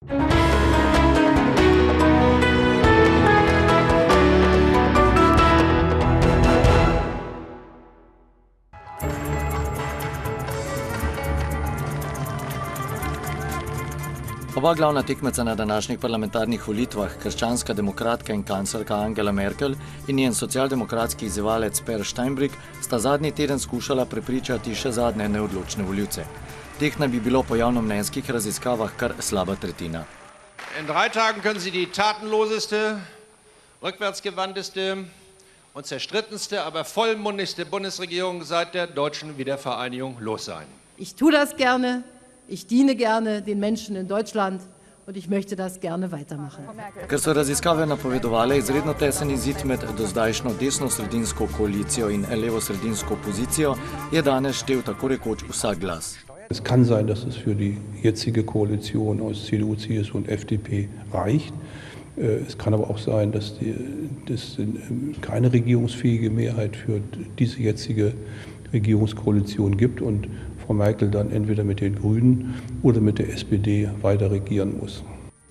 Oba glavna tekmeca na današnjih parlamentarnih volitvah, krščanska demokratka in kanclerka Angela Merkel in njen socialdemokratski izzivalec Per Steinbrück, sta zadnji teden skušala prepričati še zadnje neodločne volivce. Teh naj bi bilo po javnomnenjskih raziskavah kar slaba tretjina. In 3 Tagen können Sie die tatenloseste, rückwärtsgewandteste und zerstrittenste, aber vollmundigste Bundesregierung seit der deutschen Wiedervereinigung los sein. Ich tue das gerne. Ich diene gerne den Menschen in Deutschland und ich möchte das gerne weitermachen. Ker so raziskave napovedovale izredno tesen izid med dozdajšnjo desno-sredinsko koalicijo in levo-sredinsko opozicijo, je danes štel tako rekoč vsak glas. Es kann sein, dass es für die jetzige Koalition aus CDU, CSU und FDP reicht. Es kann aber auch sein, dass keine regierungsfähige Mehrheit für diese jetzige Regierungskoalition gibt und Frau Merkel dann entweder mit den Grünen oder mit der SPD weiter regieren muss.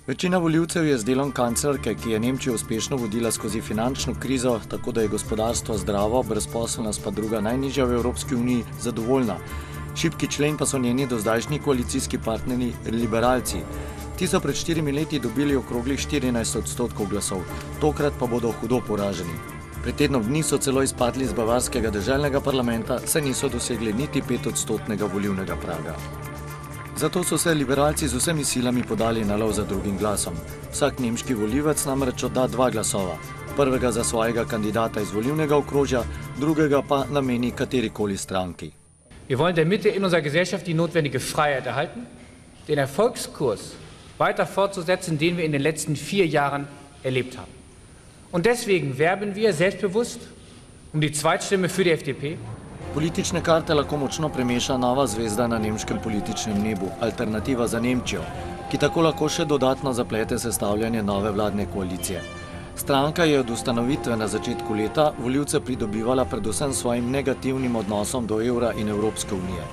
Večina volivcev je z delom kanclerke, ki je Nemčijo uspešno vodila skozi finančno krizo, tako da je gospodarstvo zdravo, brezposelnost pa druga najnižja v Evropski uniji, zadovoljna. Šibki člen pa so njeni dozdajšnji koalicijski partnerji liberalci. Ti so pred 4 leti dobili okroglih 14% glasov, tokrat pa bodo hudo poraženi. Pred tednom dni so celo izpadli iz bavarskega deželnega parlamenta, saj niso dosegli niti 5% volilnega praga. Zato so se liberalci z vsemi silami podali na lov za drugim glasom. Vsak nemški volivec namreč odda 2 glasova. Prvega za svojega kandidata iz volilnega okrožja, drugega pa nameni katerikoli stranki. Wir wollen der Mitte in unserer Gesellschaft die notwendige Freiheit erhalten, den Erfolgskurs weiter fortzusetzen, den wir in den letzten 4 Jahren erlebt haben. Und deswegen werben wir selbstbewusst um die Zweitstimme für die FDP. Politične karte lahko močno premeša nova zvezda na nemškem političnem nebu, Alternativa za Nemčijo, ki tako lahko še dodatno zaplete sestavljanje nove vladne koalicije. Stranka je od ustanovitve na začetku leta volivce pridobivala predvsem svojim negativnim odnosom do evra in Evropske unije.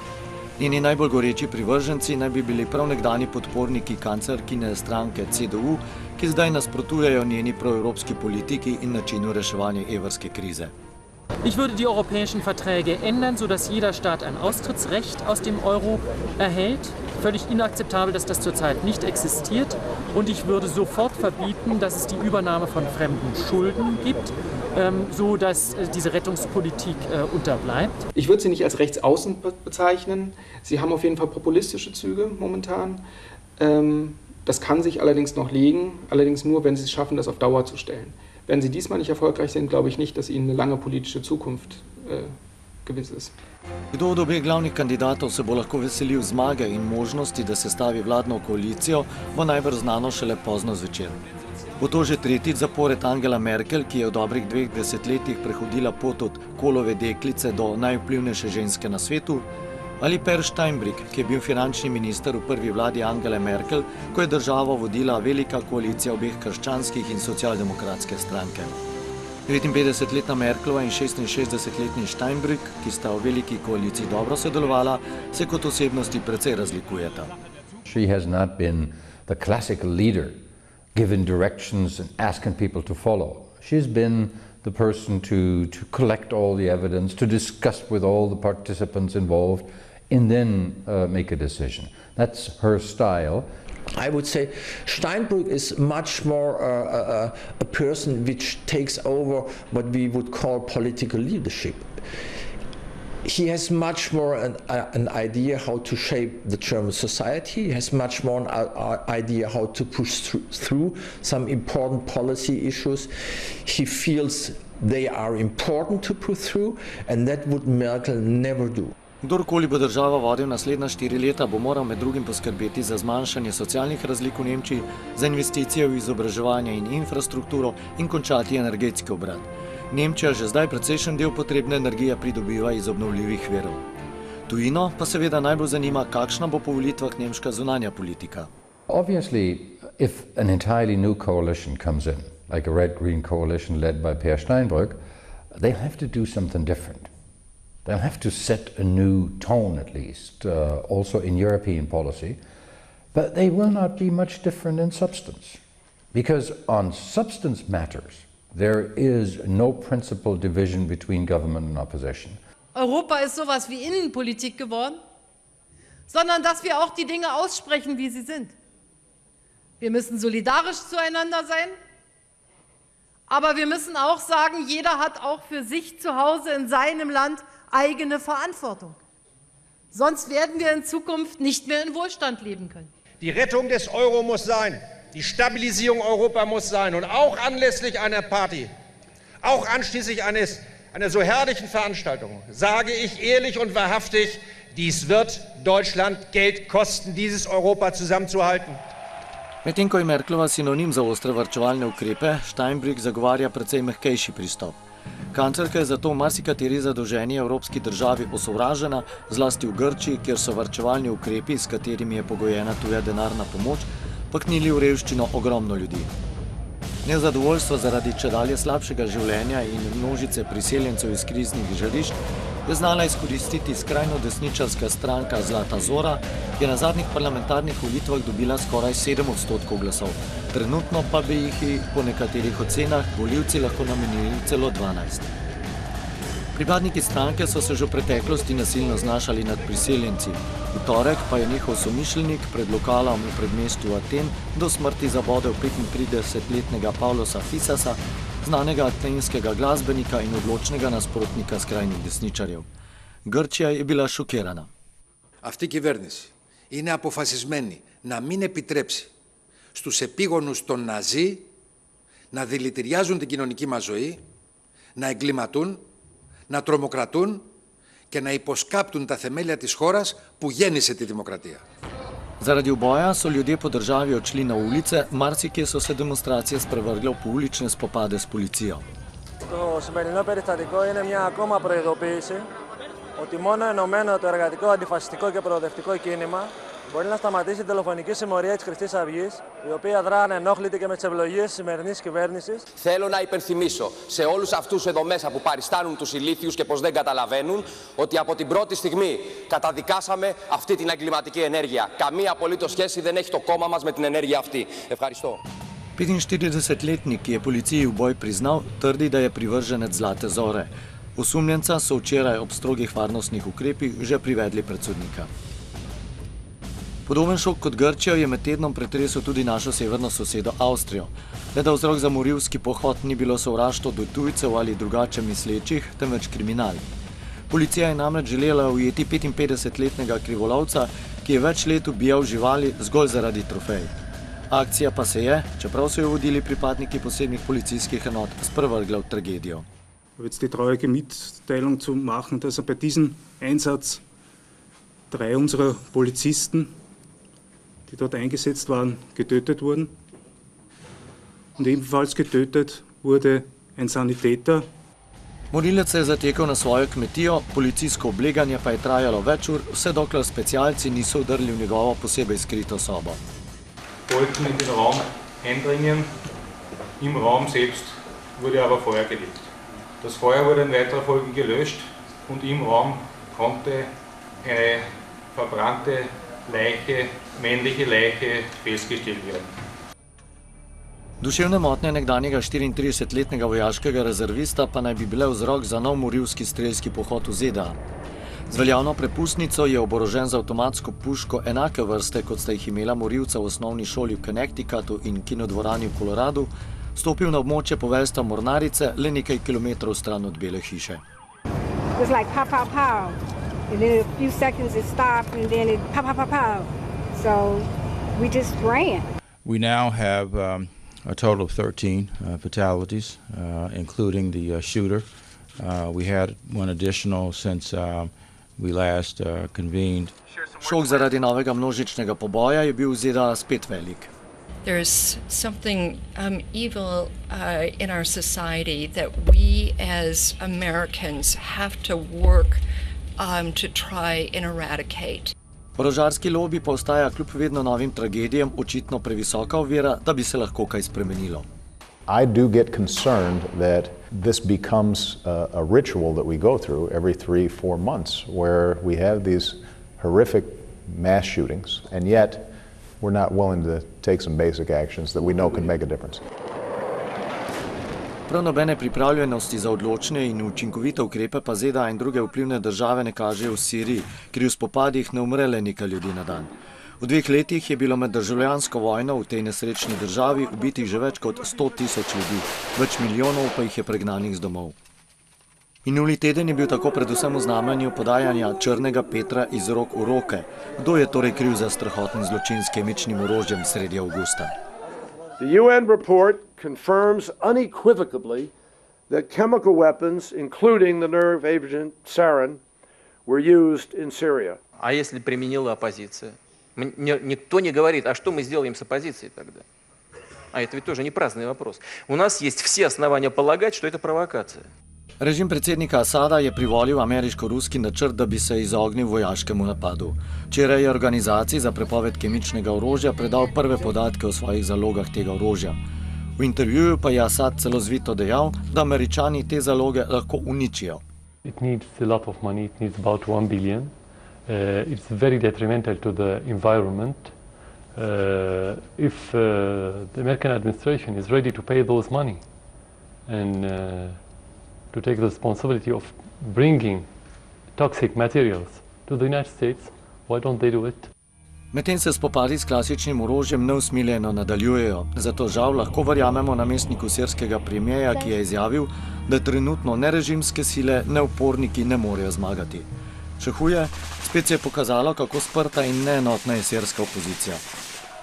Njeni najbolj goreči privrženci naj bi bili prav nekdani podporniki kanclerkine stranke CDU, ki zdaj nasprotujejo njeni proevropski politiki in načinu reševanja evrske krize. Ich würde die europäischen Verträge ändern, sodass jeder Staat ein Austrittsrecht aus dem Euro erhält. Völlig inakzeptabel, dass das zurzeit nicht existiert. Und ich würde sofort verbieten, dass es die Übernahme von fremden Schulden gibt, so dass diese Rettungspolitik unterbleibt. Ich würde sie nicht als rechtsaußen bezeichnen. Sie haben auf jeden Fall populistische Züge momentan. Das kann sich allerdings noch legen, allerdings nur, wenn sie es schaffen, das auf Dauer zu stellen. Wenn sie diesmal nicht erfolgreich sind, glaube ich nicht, dass ihnen eine lange politische Zukunft gewiss ist. Kdo od obeh glavnih kandidatov se bo lahko veselil zmage in možnosti, da se stavi vladno koalicijo, bo najbrž znano šele pozno zvečer. Bo to že tretjič zapored Angela Merkel, ki je v dobrih 2 desetletjih prehodila pot od Kohlove deklice do najvplivnejše ženske na svetu, ali Per Steinbrück, ki je bil finančni minister v prvi vladi Angele Merkel, ko je državo vodila velika koalicija obeh krščanskih in socialdemokratske stranke. 59-letna Merklova in 66-letni Steinbrück, ki sta v veliki koaliciji dobro sodelovala, se kot osebnosti precej razlikujeta. She has not been the classical leader, given directions and asking people to follow. She's been the person to collect all the evidence, to discuss with all the participants involved, and then make a decision. That's her style. I would say Steinbrück is much more a person which takes over what we would call political leadership. He has much more an idea how to shape the German society. He has much more an idea how to push through some important policy issues. He feels they are important to put through, and that would Merkel never do. Kdorkoli bo država vodil naslednja 4 leta, bo moral med drugim poskrbeti za zmanjšanje socialnih razlik v Nemčiji, za investicije v izobraževanje in infrastrukturo in končati energetski obrat. Nemčija že zdaj precejšen del potrebne energije pridobiva iz obnovljivih virov. Tujino pa seveda najbolj zanima, kakšna bo po volitvah nemška zunanja politika. Obviously, if an entirely new coalition comes in, like a red-green coalition led by Per Steinbrück, they'll have to do something different. They'll have to set a new tone, at least, also in European policy. But they will not be much different in substance, because on substance matters, there is no principal division between government and opposition. Europa ist sowas wie Innenpolitik geworden, sondern dass wir auch die Dinge aussprechen, wie sie sind. Wir müssen solidarisch zueinander sein, aber wir müssen auch sagen, jeder hat auch für sich zu Hause in seinem Land eigene Verantwortung. Sonst werden wir in Zukunft nicht mehr in Wohlstand leben können. Die Rettung des Euro muss sein, die Stabilisierung Europa muss sein. Und auch anlässlich einer Party, auch anschließend einer so herrlichen Veranstaltung, sage ich ehrlich und wahrhaftig, dies wird Deutschland Geld kosten, dieses Europa zusammenzuhalten. Medtem ko je Merklova sinonim za ostre varčevalne ukrepe, Steinbrück zagovarja precej mehkejši pristop. Kanclerka je zato v marsikateri zadolženi evropski državi osovražena, zlasti v Grčiji, kjer so varčevalni ukrepi, s katerimi je pogojena tuja denarna pomoč, paknili v revščino ogromno ljudi. Nezadovoljstvo zaradi čedalje slabšega življenja in množice priseljencev iz kriznih žarišč je znala izkoristiti skrajno desničarska stranka Zlata Zora, ki je na zadnjih parlamentarnih volitvah dobila skoraj 7% glasov. Trenutno pa bi jih po nekaterih ocenah volivci lahko namenili celo 12. Pripadniki stranke so se že v preteklosti nasilno znašali nad priseljenci. V torek pa je njihov somišljenik pred lokalom v predmestju Aten do smrti zabodel 35-letnega Pavlosa Fisasa, znanega atenskega glasbenika in odločnega nasprotnika skrajnih desničarjev. Grčija je bila šokirana. Αυτή η κυβέρνηση είναι αποφασισμένη να μην επιτρέψει στους επίγονους των Ναζί να δηλητηριάζουν την κοινωνική μας ζωή, να εγκληματούν, να τρομοκρατούν και να υποσκάπτουν τα θεμέλια της χώρας που γέννησε τη δημοκρατία. Zaradi uboja so ljudje po državi odšli na ulice, marsikje so se demonstracije sprevrgle v poulične spopade s policijo. Το σημερινό περιστατικό είναι μια ακόμα προειδοποίηση ότι μόνο ενωμένο το εργατικό, αντιφασιστικό και προοδευτικό κίνημα μπορεί να σταματήσει την δολοφονική συμμορία της Χρυσής Αυγής, η οποία δρά ανενόχλητη και με τις ευλογίες της σημερινής κυβέρνησης. Θέλω να υπενθυμίσω σε όλους αυτούς εδώ μέσα που παριστάνουν τους ηλίθιους και πως δεν καταλαβαίνουν ότι από την πρώτη στιγμή καταδικάσαμε αυτή την εγκληματική ενέργεια. Καμία απολύτως σχέση δεν έχει το κόμμα μας με την ενέργεια αυτή. Ευχαριστώ. 45-letnik, ki je policiji v boj priznal, trdi, da je privrženec Zlate Zore. Osumljenca so včeraj ob strogih varnostnih ukrepih že privedli pred sodnika. Podoben šok kot Grčijo je med tednom pretresel tudi našo severno sosedo Avstrijo. Le da vzrok za morilski pohod ni bilo sovraštvo do tujcev ali drugače mislečih, temveč kriminal. Policija je namreč želela ujeti 55-letnega krivolovca, ki je več let ubijal živali zgolj zaradi trofej. Akcija pa se je, čeprav so jo vodili pripadniki posebnih policijskih enot, sprevrgla v tragedijo. Jetzt die traurige Mitteilung zu machen, dass bei diesem Einsatz 3 unserer Polizisten, die dort eingesetzt waren, getötet wurden. Und ebenfalls getötet wurde ein Sanitäter. Morilec se je zatekel na svojo kmetijo, policijsko obleganje pa je trajalo več ur, vse dokler specialci niso vdrli v njegovo posebej skrito sobo. Wollten in den Raum eindringen, im Raum selbst wurde aber Feuer gelegt. Das Feuer wurde in weiterer Folge gelöscht und im Raum konnte eine verbrannte Leiche, männliche Leiche festgestellt werden. Duševne motnje nekdanjega 34-letnega vojaškega rezervista pa naj bi bile vzrok za nov morilski strelski pohod v ZDA. Z veljavno prepustnico je oborožen z avtomatsko puško enake vrste, kot sta jih imela morilca v osnovni šoli v Connecticutu in kinodvorani v Koloradu, stopil na območje poveljstva mornarice le nekaj kilometrov stran od Bele hiše. It was like pow, pow, pow. And then a few seconds it stopped and then it pow, pow, pow, pow. So we just ran. We now have a total of 13 fatalities, including the shooter. We had one additional since we last convened. Šok zaradi novega množičnega poboja je bil v ZDA spet velik. There's something evil in our society that we as Americans have to work to try and eradicate. Orožarski lobi pa ostaja kljub vedno novim tragedijam očitno previsoka ovira, da bi se lahko kaj spremenilo. I do get concerned that this becomes a ritual that we go through every 3-4 months where we have these horrific mass shootings and yet we're not willing to take some basic actions that we know can make a difference. Prav nobene pripravljenosti za odločne in učinkovite ukrepe pa ZDA in druge vplivne države ne kažejo v Siriji, kjer v spopadih ne umre le nekaj ljudi na dan. V 2 letih je bilo med državljansko vojno v tej nesrečni državi ubitih že več kot 100 000 ljudi, več milijonov pa jih je pregnanih z domov. Minuli teden je bil tako predvsem v znamenju podajanja črnega Petra iz rok v roke. Kdo je torej kriv za strahoten zločin s kemičnim orožjem sredi avgusta? The UN report confirms unequivocally that chemical weapons, including the nerve agent sarin, were used in Syria. А если применила оппозиция? Никто не говорит, а что мы сделаем с оппозицией тогда? А это ведь тоже не праздный вопрос. У нас есть все основания полагать, что это провокация. Režim predsednika Asada je privolil ameriško-ruski načrt, da bi se izognil vojaškemu napadu. Včeraj je organizaciji za prepoved kemičnega orožja predal prve podatke o svojih zalogah tega orožja. V intervjuju pa je Asad celo zvito dejal, da Američani te zaloge lahko uničijo. It needs a lot of money, it needs about 1 billion. It's very detrimental to the environment. If the American administration is ready to pay those money and to take the responsibility of bringing toxic materials to the United States, why don't they do it? Medtem se spopadi s klasičnim orožjem neusmiljeno nadaljujejo, zato žal lahko verjamemo namestniku sirskega premierja, ki je izjavil, da trenutno ne režimske sile, ne uporniki ne morejo zmagati. Še huje, spet se je pokazalo, kako sprta in neenotna je sirska opozicija.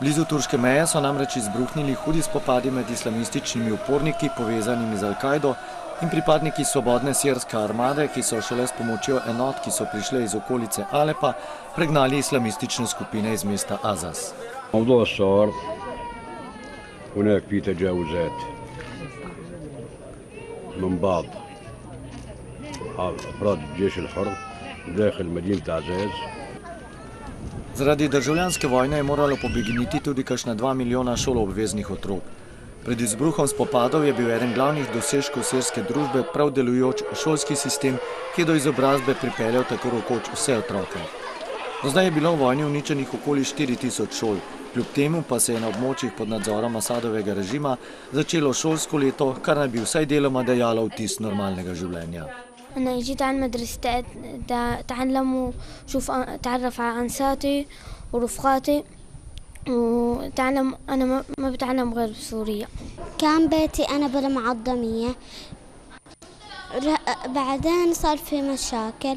Blizu turške meje so namreč izbruhnili hudi spopadi med islamističnimi uporniki, povezanimi z Al-Kaido, in pripadniki svobodne sirske armade, ki so šele s pomočjo enot, ki so prišle iz okolice Alepa, pregnali islamistične skupine iz mesta Azaz. موضوع الصور هناك في تجاوزات من بعض أفراد الجيش الحر داخل مدينة عزاز. Zaradi državljanske vojne je moralo pobegniti tudi kakšna 2 milijona šoloobveznih otrok. Pred izbruhom spopadov je bil eden glavnih dosežkov sirske družbe prav delujoč šolski sistem, ki je do izobrazbe pripeljal tako rekoč vse otroke. Do zdaj je bilo v vojni uničenih okoli 4000 šol, kljub temu pa se je na območjih pod nadzorom Asadovega režima začelo šolsko leto, kar naj bi vsaj deloma dajalo vtis normalnega življenja. أنا جيت على المدرسة تعلم وشوف تعرف على أنساتي ورفقاتي وتعلم أنا ما بتعلم غير بسوريا. كان بيتي أنا بالمعظمية بعدين صار في مشاكل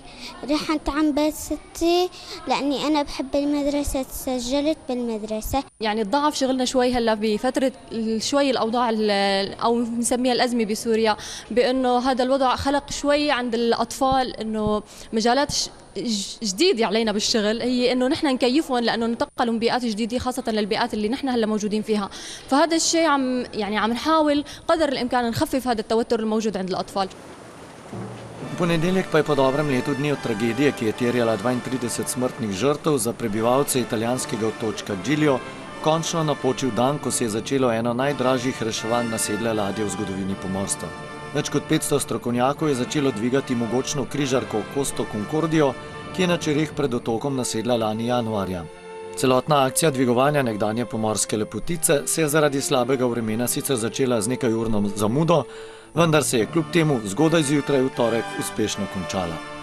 رحت عن بيت ستي لأني أنا بحب المدرسة تسجلت بالمدرسة. يعني تضاعف شغلنا شوي هلا بفترة شوي الأوضاع أو نسميها الأزمة بسوريا بأنه هذا الوضع خلق شوي عند الأطفال إنه مجالات جديدة علينا بالشغل هي إنه نحن نكيفهم لأنه ننتقلوا من بيئات جديدة خاصة للبيئات اللي نحن هلا موجودين فيها. فهذا الشيء عم نحاول قدر الإمكان نخفف هذا التوتر الموجود عند الأطفال. V ponedeljek pa je po dobrem letu dni od tragedije, ki je terjala 32 smrtnih žrtev za prebivalce italijanskega otočka Giglio, končno napočil dan, ko se je začelo eno najdražjih reševanj nasedle ladje v zgodovini pomorstva. Več kot 500 strokovnjakov je začelo dvigati mogočno križarko Costa Concordia, ki je na čereh pred otokom nasedla lani januarja. Celotna akcija dvigovanja nekdanje pomorske lepotice se je zaradi slabega vremena sicer začela z nekajurno zamudo, vendar se je kljub temu zgodaj zjutraj v torek uspešno končala.